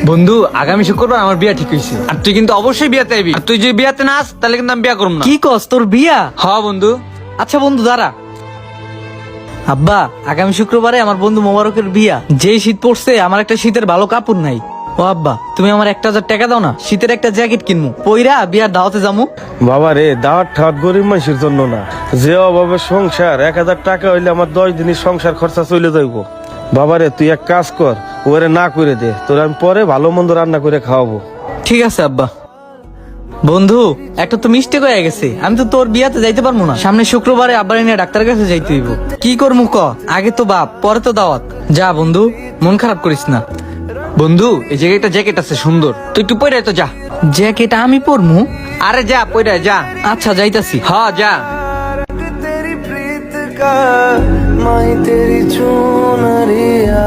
বন্ধু আগামী শুক্রবার আমার বিয়া ঠিক হয়েছে, আর তুই কিন্তু অবশ্যই বিয়াতে আইবি। আর তুই যদি বিয়াতে না আস তাহলে কিন্তু আমি বিয়া করব না। কি কস তোর বিয়া? হ্যাঁ বন্ধু। আচ্ছা বন্ধু দাঁড়া। আব্বা, আগামী শুক্রবারে আমার বন্ধু মোবারকের বিয়া। যেই শীত পড়ছে আমার একটা শীতের ভালো কাপড় নাই। ও আব্বা, তুমি আমার 1,000 টাকা দাও না, শীতের একটা জ্যাকেট কিনবো, পইরা বিয়ার দাওয়াতে যামু। বাবা রে, দাওয়াত ঠাট গরিব মানুষের জন্য না, যে অভাবে সংসার 1,000 টাকা হইলে আমার 10 দিনের সংসার খরচা চলে যাইব। বাবা রে, তুই এক কাজ কর, ওরে না করে দে, তোর আমি পরে ভালো মন্দ রান্না করে খাওয়াবো। ঠিক আছে আব্বা। বন্ধু, একটা তো মিস্টেক হয়ে গেছে, আমি তো তোর বিয়াতে যাইতে পারবো না। সামনে শুক্রবারে আব্বার নিয়ে ডাক্তারের কাছে যাইতে হইব। কি করমু ক? আগে তো বাপ, পরে তো দাওয়াত। যা বন্ধু, মন খারাপ করিস না। বন্ধু এই জায়গায় একটা জ্যাকেট আছে সুন্দর, তুই একটু পরে তো যা। জ্যাকেট আমি পরমু? আরে যা পরে যা। আচ্ছা যাইতাছি। হ্যাঁ যা। तेरी प्रीत का माही तेरी चुनरिया